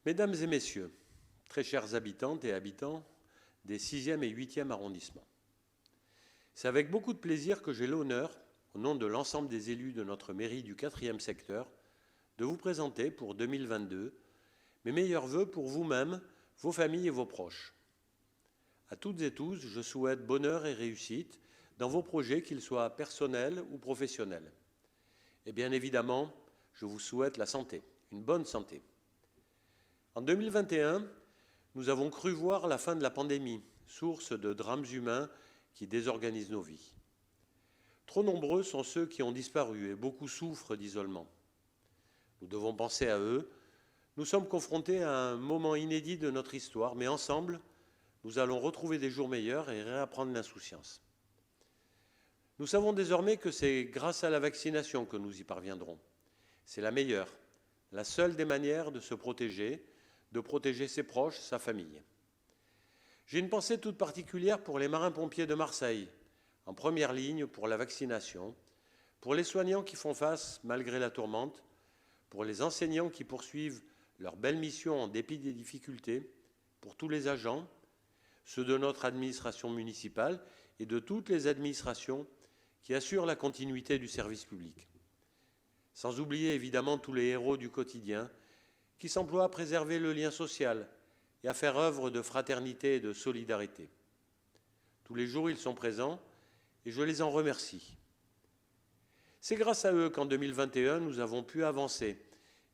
Mesdames et messieurs, très chers habitantes et habitants des 6e et 8e arrondissements, c'est avec beaucoup de plaisir que j'ai l'honneur, au nom de l'ensemble des élus de notre mairie du 4e secteur, de vous présenter pour 2022 mes meilleurs vœux pour vous-même, vos familles et vos proches. À toutes et tous, je souhaite bonheur et réussite dans vos projets, qu'ils soient personnels ou professionnels. Et bien évidemment, je vous souhaite la santé, une bonne santé. En 2021, nous avons cru voir la fin de la pandémie, source de drames humains qui désorganisent nos vies. Trop nombreux sont ceux qui ont disparu et beaucoup souffrent d'isolement. Nous devons penser à eux. Nous sommes confrontés à un moment inédit de notre histoire, mais ensemble, nous allons retrouver des jours meilleurs et réapprendre l'insouciance. Nous savons désormais que c'est grâce à la vaccination que nous y parviendrons. C'est la meilleure, la seule des manières de se protéger, de protéger ses proches, sa famille. J'ai une pensée toute particulière pour les marins-pompiers de Marseille, en première ligne pour la vaccination, pour les soignants qui font face malgré la tourmente, pour les enseignants qui poursuivent leur belle mission en dépit des difficultés, pour tous les agents, ceux de notre administration municipale et de toutes les administrations qui assurent la continuité du service public. Sans oublier évidemment tous les héros du quotidien qui s'emploient à préserver le lien social et à faire œuvre de fraternité et de solidarité. Tous les jours, ils sont présents et je les en remercie. C'est grâce à eux qu'en 2021, nous avons pu avancer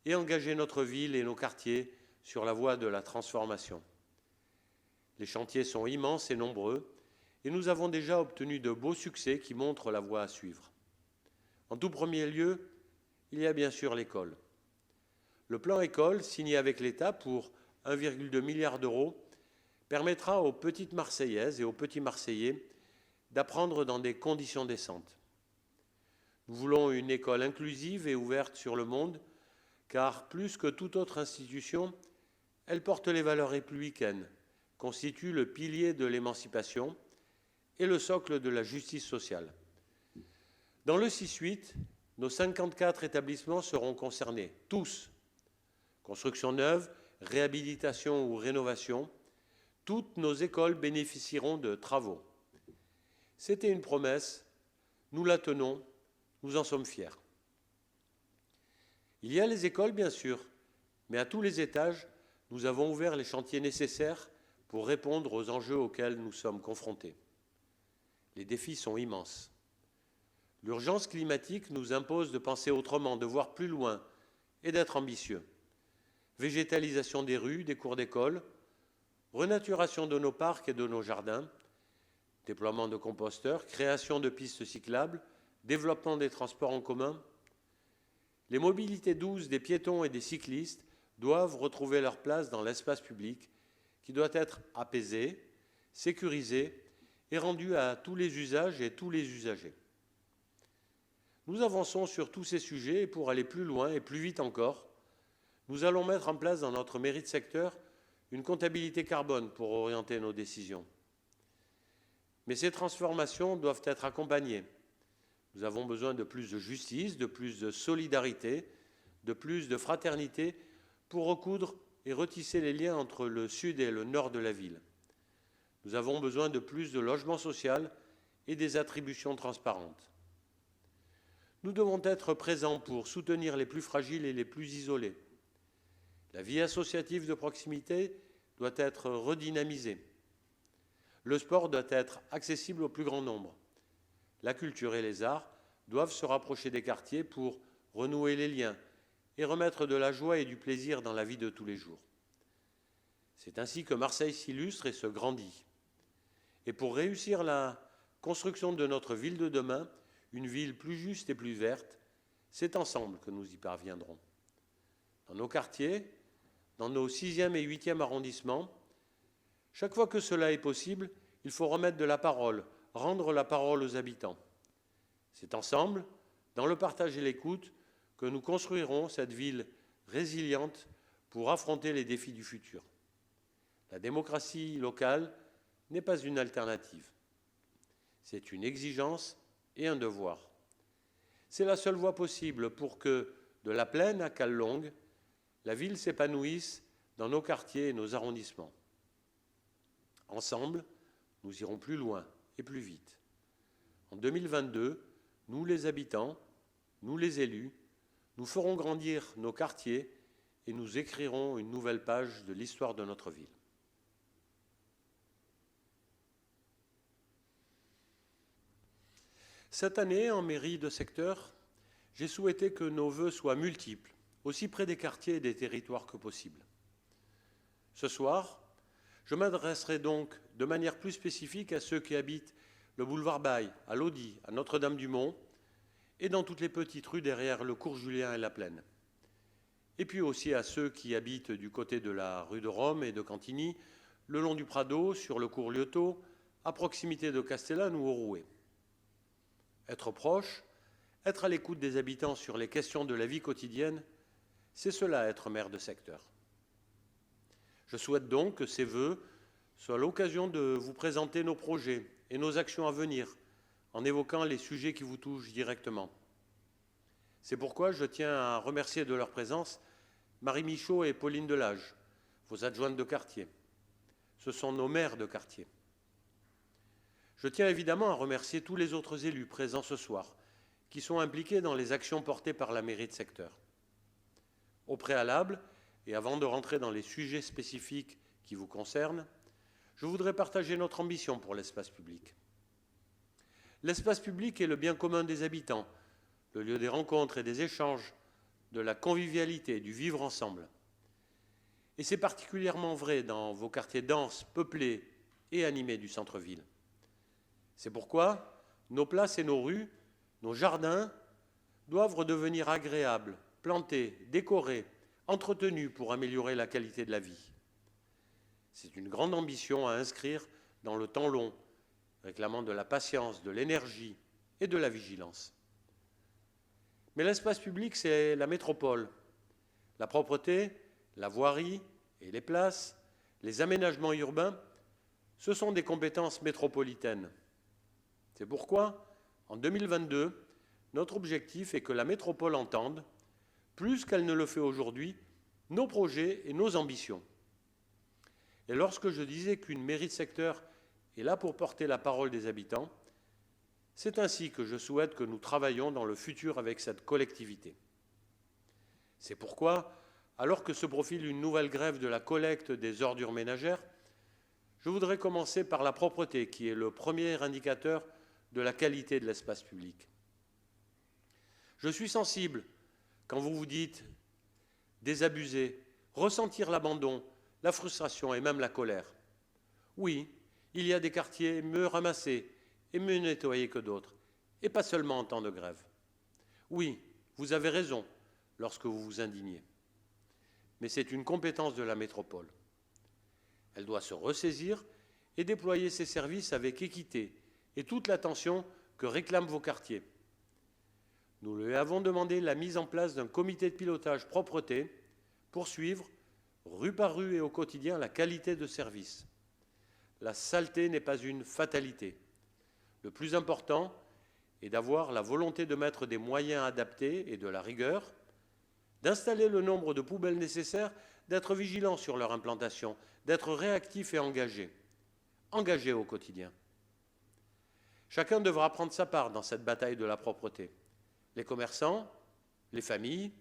et engager notre ville et nos quartiers sur la voie de la transformation. Les chantiers sont immenses et nombreux et nous avons déjà obtenu de beaux succès qui montrent la voie à suivre. En tout premier lieu, il y a bien sûr l'école. Le plan école, signé avec l'État pour 1,2 milliard d'euros, permettra aux petites Marseillaises et aux petits Marseillais d'apprendre dans des conditions décentes. Nous voulons une école inclusive et ouverte sur le monde, car plus que toute autre institution, elle porte les valeurs républicaines, constitue le pilier de l'émancipation et le socle de la justice sociale. Dans le 6-8, nos 54 établissements seront concernés, tous. Construction neuve, réhabilitation ou rénovation, toutes nos écoles bénéficieront de travaux. C'était une promesse, nous la tenons, nous en sommes fiers. Il y a les écoles, bien sûr, mais à tous les étages, nous avons ouvert les chantiers nécessaires pour répondre aux enjeux auxquels nous sommes confrontés. Les défis sont immenses. L'urgence climatique nous impose de penser autrement, de voir plus loin et d'être ambitieux. Végétalisation des rues, des cours d'école, renaturation de nos parcs et de nos jardins, déploiement de composteurs, création de pistes cyclables, développement des transports en commun. Les mobilités douces des piétons et des cyclistes doivent retrouver leur place dans l'espace public qui doit être apaisé, sécurisé et rendu à tous les usages et tous les usagers. Nous avançons sur tous ces sujets et pour aller plus loin et plus vite encore, nous allons mettre en place dans notre mairie de secteur une comptabilité carbone pour orienter nos décisions. Mais ces transformations doivent être accompagnées. Nous avons besoin de plus de justice, de plus de solidarité, de plus de fraternité pour recoudre et retisser les liens entre le sud et le nord de la ville. Nous avons besoin de plus de logement social et des attributions transparentes. Nous devons être présents pour soutenir les plus fragiles et les plus isolés. La vie associative de proximité doit être redynamisée. Le sport doit être accessible au plus grand nombre. La culture et les arts doivent se rapprocher des quartiers pour renouer les liens et remettre de la joie et du plaisir dans la vie de tous les jours. C'est ainsi que Marseille s'illustre et se grandit. Et pour réussir la construction de notre ville de demain, une ville plus juste et plus verte, c'est ensemble que nous y parviendrons. Dans nos quartiers, dans nos 6e et 8e arrondissements, chaque fois que cela est possible, il faut remettre de la parole, rendre la parole aux habitants. C'est ensemble, dans le partage et l'écoute, que nous construirons cette ville résiliente pour affronter les défis du futur. La démocratie locale n'est pas une alternative. C'est une exigence et un devoir. C'est la seule voie possible pour que, de la plaine à Callongue, la ville s'épanouisse dans nos quartiers et nos arrondissements. Ensemble, nous irons plus loin et plus vite. En 2022, nous les habitants, nous les élus, nous ferons grandir nos quartiers et nous écrirons une nouvelle page de l'histoire de notre ville. Cette année, en mairie de secteur, j'ai souhaité que nos vœux soient multiples, aussi près des quartiers et des territoires que possible. Ce soir, je m'adresserai donc de manière plus spécifique à ceux qui habitent le boulevard Baille, à Lodi, à Notre-Dame-du-Mont et dans toutes les petites rues derrière le cours Julien et la Plaine. Et puis aussi à ceux qui habitent du côté de la rue de Rome et de Cantigny, le long du Prado, sur le cours Liotto, à proximité de Castellane ou au Rouet. Être proche, être à l'écoute des habitants sur les questions de la vie quotidienne, c'est cela être maire de secteur. Je souhaite donc que ces vœux soient l'occasion de vous présenter nos projets et nos actions à venir, en évoquant les sujets qui vous touchent directement. C'est pourquoi je tiens à remercier de leur présence Marie Michaud et Pauline Delage, vos adjointes de quartier. Ce sont nos maires de quartier. Je tiens évidemment à remercier tous les autres élus présents ce soir, qui sont impliqués dans les actions portées par la mairie de secteur. Au préalable, et avant de rentrer dans les sujets spécifiques qui vous concernent, je voudrais partager notre ambition pour l'espace public. L'espace public est le bien commun des habitants, le lieu des rencontres et des échanges, de la convivialité, du vivre ensemble. Et c'est particulièrement vrai dans vos quartiers denses, peuplés et animés du centre-ville. C'est pourquoi nos places et nos rues, nos jardins, doivent redevenir agréables, plantés, décorés, entretenus pour améliorer la qualité de la vie. C'est une grande ambition à inscrire dans le temps long, réclamant de la patience, de l'énergie et de la vigilance. Mais l'espace public, c'est la métropole. La propreté, la voirie et les places, les aménagements urbains, ce sont des compétences métropolitaines. C'est pourquoi, en 2022, notre objectif est que la métropole entende, plus qu'elle ne le fait aujourd'hui, nos projets et nos ambitions. Et lorsque je disais qu'une mairie de secteur est là pour porter la parole des habitants, c'est ainsi que je souhaite que nous travaillions dans le futur avec cette collectivité. C'est pourquoi, alors que se profile une nouvelle grève de la collecte des ordures ménagères, je voudrais commencer par la propreté, qui est le premier indicateur de la qualité de l'espace public. Je suis sensible quand vous vous dites désabusé, ressentir l'abandon, la frustration et même la colère. Oui, il y a des quartiers mieux ramassés et mieux nettoyés que d'autres, et pas seulement en temps de grève. Oui, vous avez raison lorsque vous vous indignez. Mais c'est une compétence de la métropole. Elle doit se ressaisir et déployer ses services avec équité et toute l'attention que réclament vos quartiers. Nous lui avons demandé la mise en place d'un comité de pilotage propreté pour suivre, rue par rue et au quotidien, la qualité de service. La saleté n'est pas une fatalité. Le plus important est d'avoir la volonté de mettre des moyens adaptés et de la rigueur, d'installer le nombre de poubelles nécessaires, d'être vigilant sur leur implantation, d'être réactif et engagé au quotidien. Chacun devra prendre sa part dans cette bataille de la propreté. Les commerçants, les familles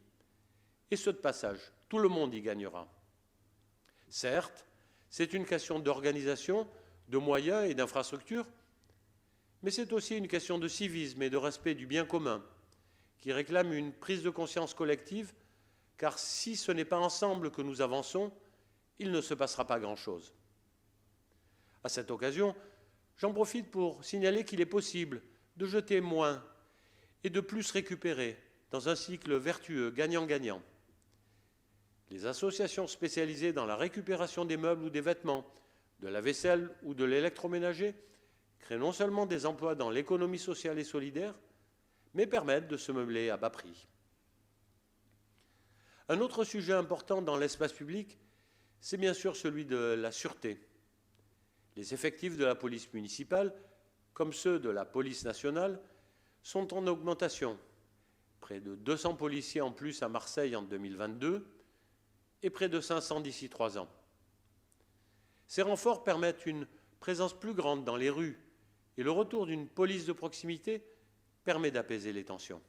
et ceux de passage. Tout le monde y gagnera. Certes, c'est une question d'organisation, de moyens et d'infrastructures, mais c'est aussi une question de civisme et de respect du bien commun qui réclame une prise de conscience collective, car si ce n'est pas ensemble que nous avançons, il ne se passera pas grand-chose. À cette occasion, j'en profite pour signaler qu'il est possible de jeter moins et de plus récupérer dans un cycle vertueux gagnant-gagnant. Les associations spécialisées dans la récupération des meubles ou des vêtements, de la vaisselle ou de l'électroménager créent non seulement des emplois dans l'économie sociale et solidaire, mais permettent de se meubler à bas prix. Un autre sujet important dans l'espace public, c'est bien sûr celui de la sûreté. Les effectifs de la police municipale, comme ceux de la police nationale, sont en augmentation. Près de 200 policiers en plus à Marseille en 2022, et près de 500 d'ici 3 ans. Ces renforts permettent une présence plus grande dans les rues et le retour d'une police de proximité permet d'apaiser les tensions.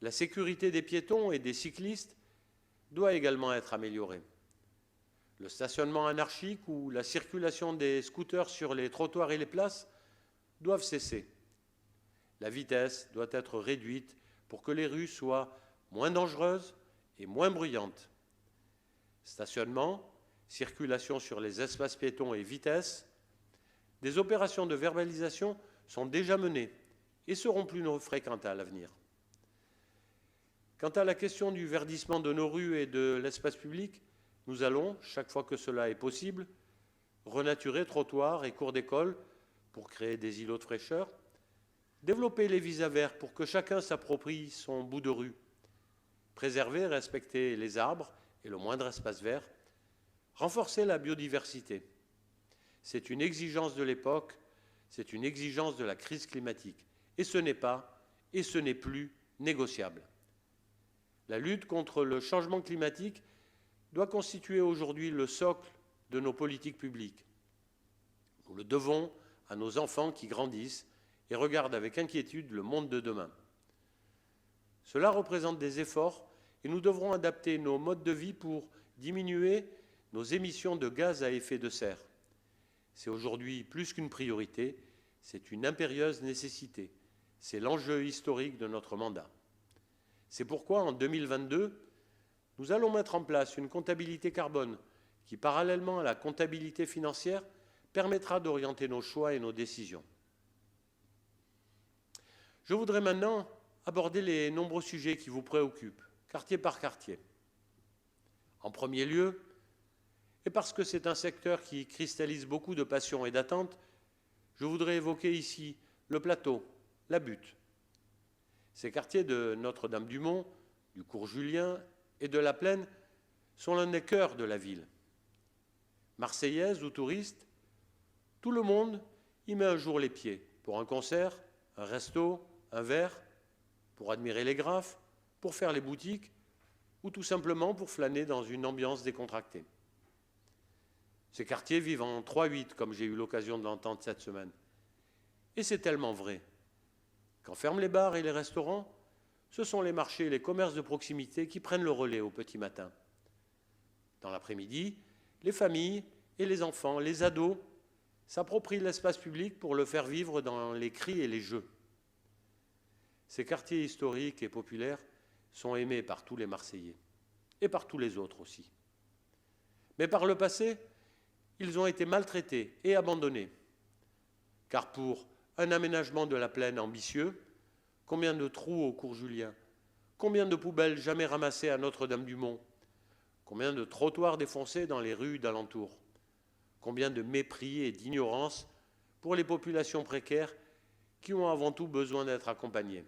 La sécurité des piétons et des cyclistes doit également être améliorée. Le stationnement anarchique ou la circulation des scooters sur les trottoirs et les places doivent cesser. La vitesse doit être réduite pour que les rues soient moins dangereuses et moins bruyantes. Stationnement, circulation sur les espaces piétons et vitesse, des opérations de verbalisation sont déjà menées et seront plus fréquentes à l'avenir. Quant à la question du verdissement de nos rues et de l'espace public, nous allons, chaque fois que cela est possible, renaturer trottoirs et cours d'école pour créer des îlots de fraîcheur, développer les visas verts pour que chacun s'approprie son bout de rue, préserver et respecter les arbres et le moindre espace vert, renforcer la biodiversité. C'est une exigence de l'époque, c'est une exigence de la crise climatique. Et ce n'est pas, et ce n'est plus négociable. La lutte contre le changement climatique doit constituer aujourd'hui le socle de nos politiques publiques. Nous le devons à nos enfants qui grandissent et regardent avec inquiétude le monde de demain. Cela représente des efforts et nous devrons adapter nos modes de vie pour diminuer nos émissions de gaz à effet de serre. C'est aujourd'hui plus qu'une priorité, c'est une impérieuse nécessité. C'est l'enjeu historique de notre mandat. C'est pourquoi, en 2022, nous allons mettre en place une comptabilité carbone qui, parallèlement à la comptabilité financière, permettra d'orienter nos choix et nos décisions. Je voudrais maintenant aborder les nombreux sujets qui vous préoccupent, quartier par quartier. En premier lieu, et parce que c'est un secteur qui cristallise beaucoup de passion et d'attentes, je voudrais évoquer ici le plateau, la Butte. Ces quartiers de Notre-Dame-du-Mont, du Cours Julien et de la Plaine sont l'un des cœurs de la ville. Marseillaise ou touriste, tout le monde y met un jour les pieds, pour un concert, un resto, un verre, pour admirer les graphes, pour faire les boutiques ou tout simplement pour flâner dans une ambiance décontractée. Ces quartiers vivent en 3-8, comme j'ai eu l'occasion de l'entendre cette semaine. Et c'est tellement vrai. Quand ferment les bars et les restaurants, ce sont les marchés et les commerces de proximité qui prennent le relais au petit matin. Dans l'après-midi, les familles et les enfants, les ados, s'approprient l'espace public pour le faire vivre dans les cris et les jeux. Ces quartiers historiques et populaires sont aimés par tous les Marseillais et par tous les autres aussi. Mais par le passé, ils ont été maltraités et abandonnés. Car pour un aménagement de la plaine ambitieux, combien de trous au Cours Julien, combien de poubelles jamais ramassées à Notre-Dame-du-Mont, combien de trottoirs défoncés dans les rues d'alentour, combien de mépris et d'ignorance pour les populations précaires qui ont avant tout besoin d'être accompagnées.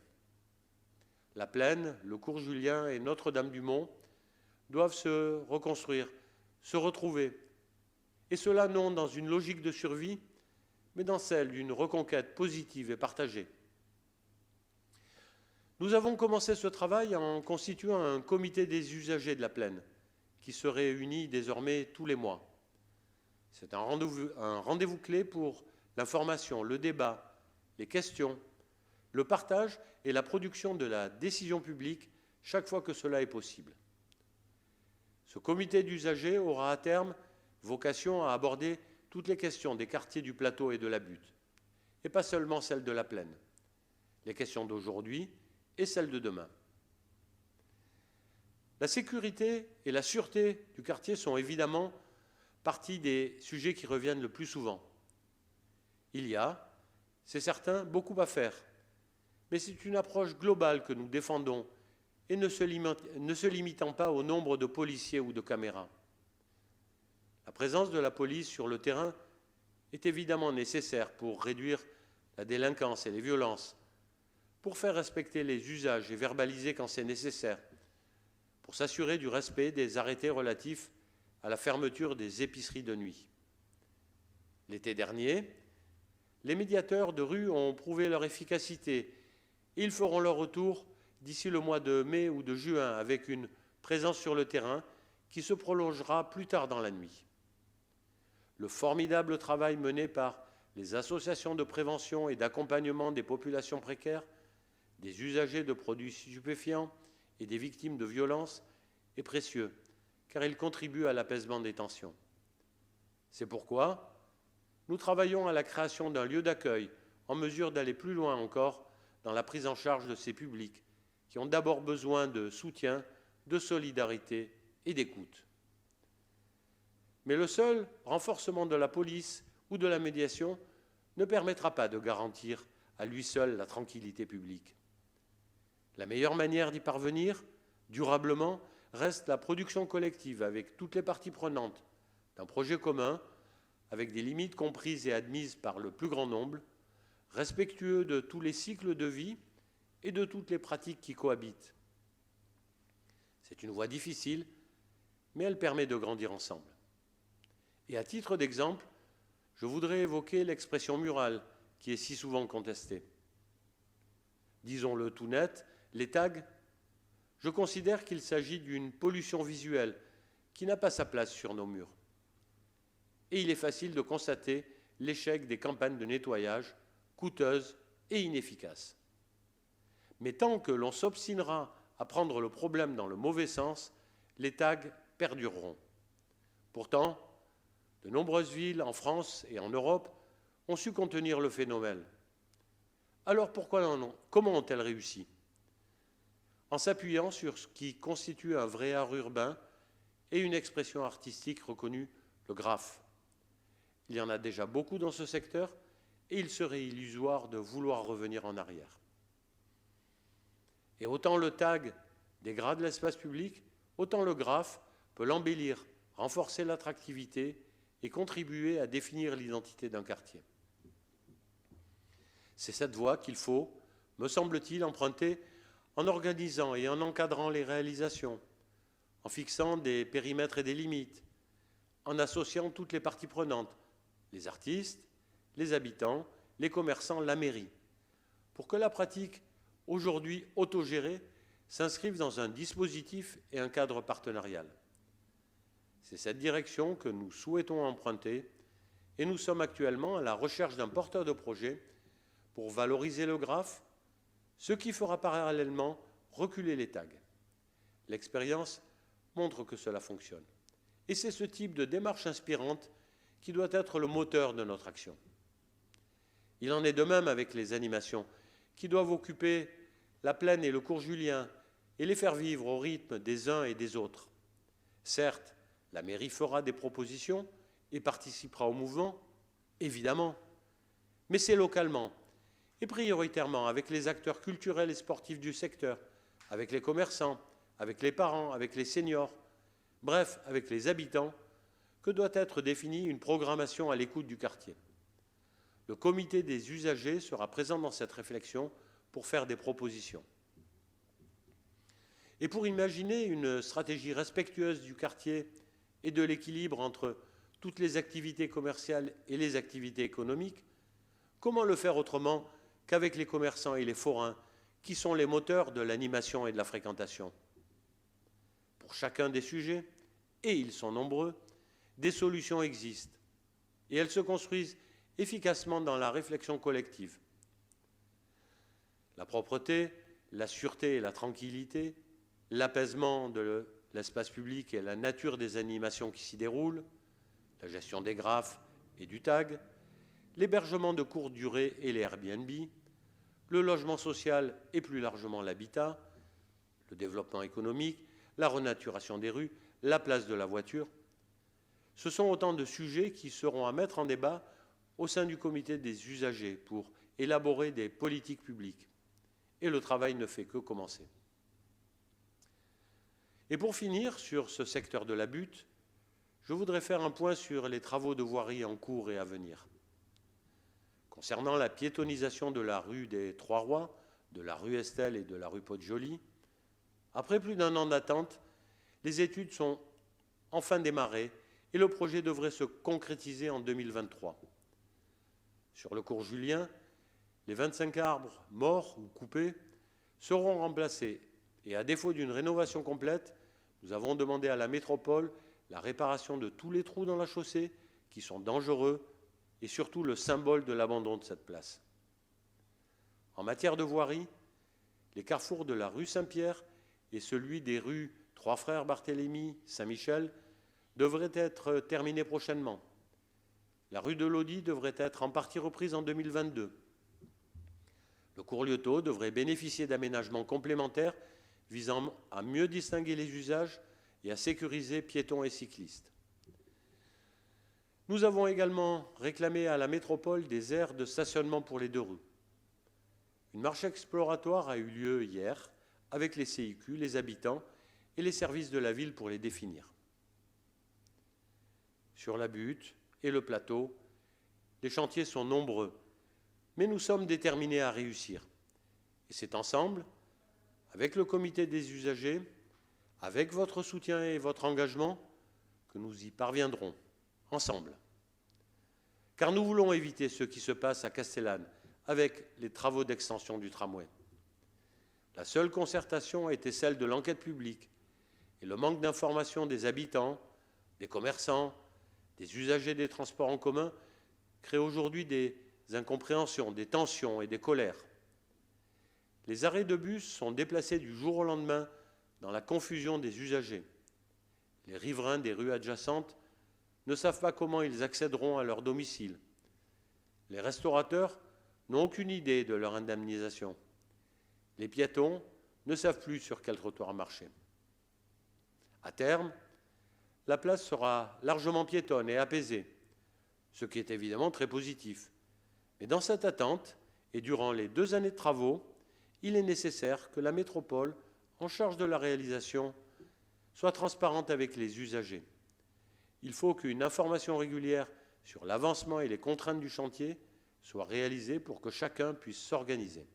La plaine, le Cours Julien et Notre-Dame-du-Mont doivent se reconstruire, se retrouver, et cela non dans une logique de survie, mais dans celle d'une reconquête positive et partagée. Nous avons commencé ce travail en constituant un comité des usagers de la plaine, qui se réunit désormais tous les mois. C'est un rendez-vous clé pour l'information, le débat, les questions, le partage et la production de la décision publique chaque fois que cela est possible. Ce comité d'usagers aura à terme vocation à aborder toutes les questions des quartiers du plateau et de la Butte, et pas seulement celles de la plaine, les questions d'aujourd'hui et celles de demain. La sécurité et la sûreté du quartier sont évidemment partie des sujets qui reviennent le plus souvent. Il y a, c'est certain, beaucoup à faire, mais c'est une approche globale que nous défendons et ne se limitant pas au nombre de policiers ou de caméras. La présence de la police sur le terrain est évidemment nécessaire pour réduire la délinquance et les violences, pour faire respecter les usages et verbaliser quand c'est nécessaire, pour s'assurer du respect des arrêtés relatifs à la fermeture des épiceries de nuit. L'été dernier, les médiateurs de rue ont prouvé leur efficacité et ils feront leur retour d'ici le mois de mai ou de juin avec une présence sur le terrain qui se prolongera plus tard dans la nuit. Le formidable travail mené par les associations de prévention et d'accompagnement des populations précaires, des usagers de produits stupéfiants et des victimes de violences est précieux, car il contribue à l'apaisement des tensions. C'est pourquoi nous travaillons à la création d'un lieu d'accueil en mesure d'aller plus loin encore dans la prise en charge de ces publics qui ont d'abord besoin de soutien, de solidarité et d'écoute. Mais le seul renforcement de la police ou de la médiation ne permettra pas de garantir à lui seul la tranquillité publique. La meilleure manière d'y parvenir, durablement, reste la production collective avec toutes les parties prenantes d'un projet commun, avec des limites comprises et admises par le plus grand nombre, respectueux de tous les cycles de vie et de toutes les pratiques qui cohabitent. C'est une voie difficile, mais elle permet de grandir ensemble. Et à titre d'exemple, je voudrais évoquer l'expression murale qui est si souvent contestée. Disons-le tout net, les tags, je considère qu'il s'agit d'une pollution visuelle qui n'a pas sa place sur nos murs. Et il est facile de constater l'échec des campagnes de nettoyage coûteuses et inefficaces. Mais tant que l'on s'obstinera à prendre le problème dans le mauvais sens, les tags perdureront. Pourtant, de nombreuses villes en France et en Europe ont su contenir le phénomène. Alors comment ont-elles réussi? En s'appuyant sur ce qui constitue un vrai art urbain et une expression artistique reconnue, le graphe. Il y en a déjà beaucoup dans ce secteur et il serait illusoire de vouloir revenir en arrière. Et autant le tag dégrade l'espace public, autant le graphe peut l'embellir, renforcer l'attractivité et contribuer à définir l'identité d'un quartier. C'est cette voie qu'il faut, me semble-t-il, emprunter en organisant et en encadrant les réalisations, en fixant des périmètres et des limites, en associant toutes les parties prenantes, les artistes, les habitants, les commerçants, la mairie, pour que la pratique, aujourd'hui autogérée, s'inscrive dans un dispositif et un cadre partenarial. C'est cette direction que nous souhaitons emprunter et nous sommes actuellement à la recherche d'un porteur de projet pour valoriser le graphe, ce qui fera parallèlement reculer les tags. L'expérience montre que cela fonctionne. Et c'est ce type de démarche inspirante qui doit être le moteur de notre action. Il en est de même avec les animations, qui doivent occuper la plaine et le cours Julien et les faire vivre au rythme des uns et des autres. Certes, la mairie fera des propositions et participera au mouvement, évidemment, mais c'est localement et prioritairement avec les acteurs culturels et sportifs du secteur, avec les commerçants, avec les parents, avec les seniors, bref, avec les habitants, que doit être définie une programmation à l'écoute du quartier. Le comité des usagers sera présent dans cette réflexion pour faire des propositions. Et pour imaginer une stratégie respectueuse du quartier et de l'équilibre entre toutes les activités commerciales et les activités économiques, comment le faire autrement qu'avec les commerçants et les forains, qui sont les moteurs de l'animation et de la fréquentation? Pour chacun des sujets, et ils sont nombreux, des solutions existent, et elles se construisent efficacement dans la réflexion collective. La propreté, la sûreté et la tranquillité, l'apaisement de l'espace public et la nature des animations qui s'y déroulent, la gestion des graphes et du tag, l'hébergement de courte durée et les Airbnb, le logement social et plus largement l'habitat, le développement économique, la renaturation des rues, la place de la voiture. Ce sont autant de sujets qui seront à mettre en débat au sein du comité des usagers pour élaborer des politiques publiques. Et le travail ne fait que commencer. Et pour finir sur ce secteur de la butte, je voudrais faire un point sur les travaux de voirie en cours et à venir. Concernant la piétonisation de la rue des Trois-Rois, de la rue Estelle et de la rue Pot-de-Joly, après plus d'1 an d'attente, les études sont enfin démarrées et le projet devrait se concrétiser en 2023. Sur le cours Julien, les 25 arbres morts ou coupés seront remplacés et à défaut d'une rénovation complète, Nous avons demandé à la métropole la réparation de tous les trous dans la chaussée qui sont dangereux et surtout le symbole de l'abandon de cette place. En matière de voirie, les carrefours de la rue Saint-Pierre et celui des rues Trois Frères Barthélemy, Saint-Michel devraient être terminés prochainement. La rue de Lodi devrait être en partie reprise en 2022. Le cours Liotto devrait bénéficier d'aménagements complémentaires visant à mieux distinguer les usages et à sécuriser piétons et cyclistes. Nous avons également réclamé à la métropole des aires de stationnement pour les 2 rues. Une marche exploratoire a eu lieu hier avec les CIQ, les habitants et les services de la ville pour les définir. Sur la butte et le plateau, les chantiers sont nombreux, mais nous sommes déterminés à réussir. Et c'est ensemble, avec le comité des usagers, avec votre soutien et votre engagement, que nous y parviendrons, ensemble. Car nous voulons éviter ce qui se passe à Castellane avec les travaux d'extension du tramway. La seule concertation a été celle de l'enquête publique et le manque d'information des habitants, des commerçants, des usagers des transports en commun crée aujourd'hui des incompréhensions, des tensions et des colères. Les arrêts de bus sont déplacés du jour au lendemain dans la confusion des usagers. Les riverains des rues adjacentes ne savent pas comment ils accéderont à leur domicile. Les restaurateurs n'ont aucune idée de leur indemnisation. Les piétons ne savent plus sur quel trottoir marcher. À terme, la place sera largement piétonne et apaisée, ce qui est évidemment très positif. Mais dans cette attente, et durant les 2 années de travaux, il est nécessaire que la métropole, en charge de la réalisation, soit transparente avec les usagers. Il faut qu'une information régulière sur l'avancement et les contraintes du chantier soit réalisée pour que chacun puisse s'organiser.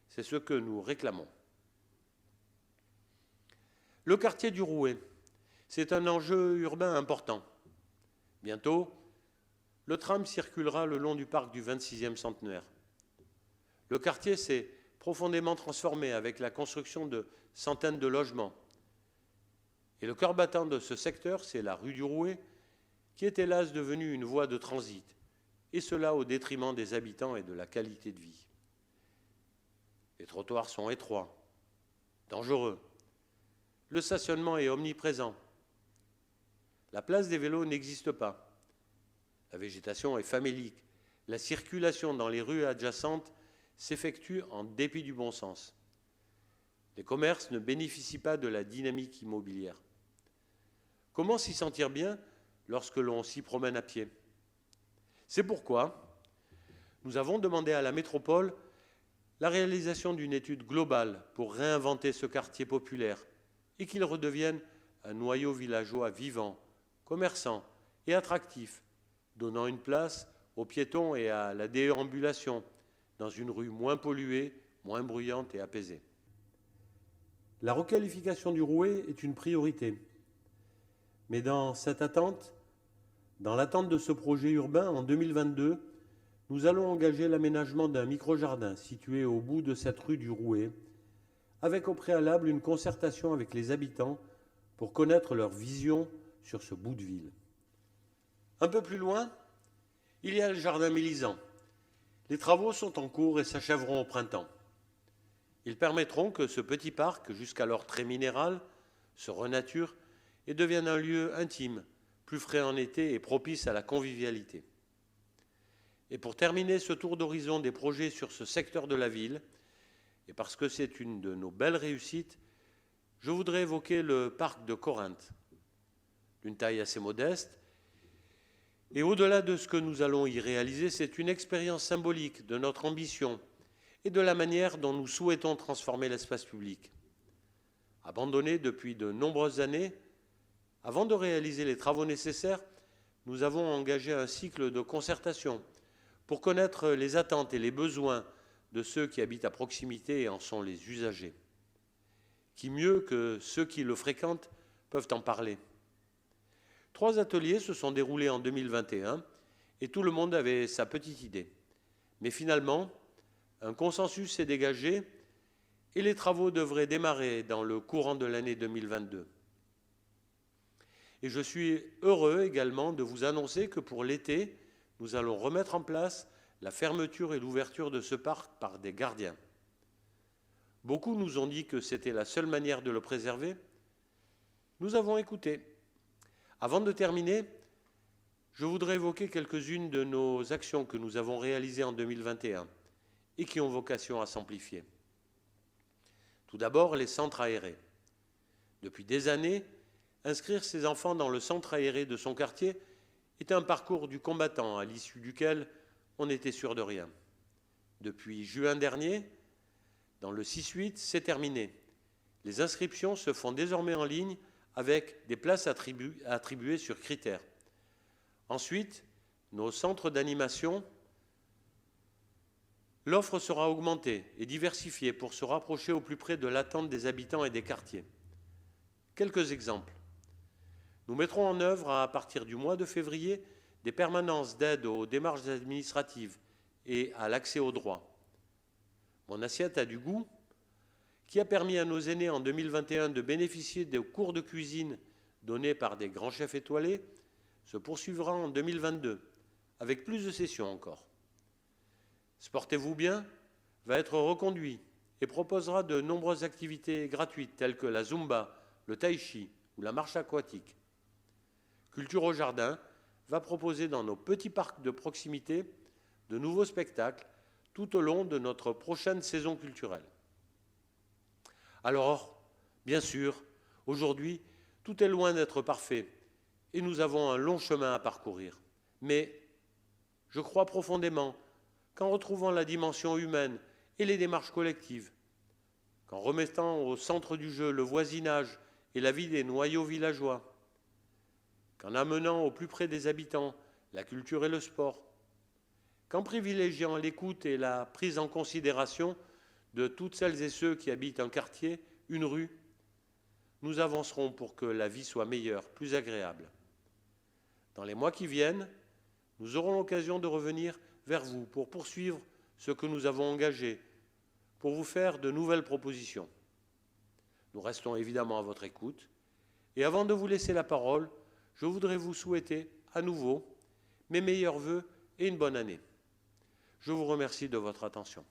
C'est ce que nous réclamons. Le quartier du Rouet, c'est un enjeu urbain important. Bientôt, le tram circulera le long du parc du 26e centenaire. Le quartier s'est profondément transformé avec la construction de centaines de logements. Et le cœur battant de ce secteur, c'est la rue du Rouet, qui est hélas devenue une voie de transit, et cela au détriment des habitants et de la qualité de vie. Les trottoirs sont étroits, dangereux. Le stationnement est omniprésent. La place des vélos n'existe pas. La végétation est famélique. La circulation dans les rues adjacentes s'effectue en dépit du bon sens. Les commerces ne bénéficient pas de la dynamique immobilière. Comment s'y sentir bien lorsque l'on s'y promène à pied? C'est pourquoi nous avons demandé à la métropole la réalisation d'une étude globale pour réinventer ce quartier populaire et qu'il redevienne un noyau villageois vivant, commerçant et attractif, donnant une place aux piétons et à la déambulation dans une rue moins polluée, moins bruyante et apaisée. La requalification du Rouet est une priorité. Mais dans l'attente de ce projet urbain, en 2022, nous allons engager l'aménagement d'un micro-jardin situé au bout de cette rue du Rouet, avec au préalable une concertation avec les habitants pour connaître leur vision sur ce bout de ville. Un peu plus loin, il y a le jardin Mélisant. Les travaux sont en cours et s'achèveront au printemps. Ils permettront que ce petit parc, jusqu'alors très minéral, se renature et devienne un lieu intime, plus frais en été et propice à la convivialité. Et pour terminer ce tour d'horizon des projets sur ce secteur de la ville, et parce que c'est une de nos belles réussites, je voudrais évoquer le parc de Corinthe, d'une taille assez modeste. Et au-delà de ce que nous allons y réaliser, c'est une expérience symbolique de notre ambition et de la manière dont nous souhaitons transformer l'espace public. Abandonné depuis de nombreuses années, avant de réaliser les travaux nécessaires, nous avons engagé un cycle de concertation pour connaître les attentes et les besoins de ceux qui habitent à proximité et en sont les usagers. Qui mieux que ceux qui le fréquentent peuvent en parler? 3 ateliers se sont déroulés en 2021 et tout le monde avait sa petite idée. Mais finalement, un consensus s'est dégagé et les travaux devraient démarrer dans le courant de l'année 2022. Et je suis heureux également de vous annoncer que pour l'été, nous allons remettre en place la fermeture et l'ouverture de ce parc par des gardiens. Beaucoup nous ont dit que c'était la seule manière de le préserver. Nous avons écouté. Avant de terminer, je voudrais évoquer quelques-unes de nos actions que nous avons réalisées en 2021 et qui ont vocation à s'amplifier. Tout d'abord, les centres aérés. Depuis des années, inscrire ses enfants dans le centre aéré de son quartier est un parcours du combattant à l'issue duquel on n'était sûr de rien. Depuis juin dernier, dans le 6-8, c'est terminé. Les inscriptions se font désormais en ligne avec des places attribuées sur critères. Ensuite, nos centres d'animation, l'offre sera augmentée et diversifiée pour se rapprocher au plus près de l'attente des habitants et des quartiers. Quelques exemples. Nous mettrons en œuvre à partir du mois de février des permanences d'aide aux démarches administratives et à l'accès aux droits. Mon assiette a du goût, qui a permis à nos aînés en 2021 de bénéficier des cours de cuisine donnés par des grands chefs étoilés, se poursuivra en 2022, avec plus de sessions encore. Sportez-vous bien va être reconduit et proposera de nombreuses activités gratuites telles que la Zumba, le Tai Chi ou la marche aquatique. Culture au jardin va proposer dans nos petits parcs de proximité de nouveaux spectacles tout au long de notre prochaine saison culturelle. Alors, bien sûr, aujourd'hui, tout est loin d'être parfait et nous avons un long chemin à parcourir. Mais je crois profondément qu'en retrouvant la dimension humaine et les démarches collectives, qu'en remettant au centre du jeu le voisinage et la vie des noyaux villageois, qu'en amenant au plus près des habitants la culture et le sport, qu'en privilégiant l'écoute et la prise en considération de toutes celles et ceux qui habitent un quartier, une rue, nous avancerons pour que la vie soit meilleure, plus agréable. Dans les mois qui viennent, nous aurons l'occasion de revenir vers vous pour poursuivre ce que nous avons engagé, pour vous faire de nouvelles propositions. Nous restons évidemment à votre écoute. Et avant de vous laisser la parole, je voudrais vous souhaiter à nouveau mes meilleurs vœux et une bonne année. Je vous remercie de votre attention.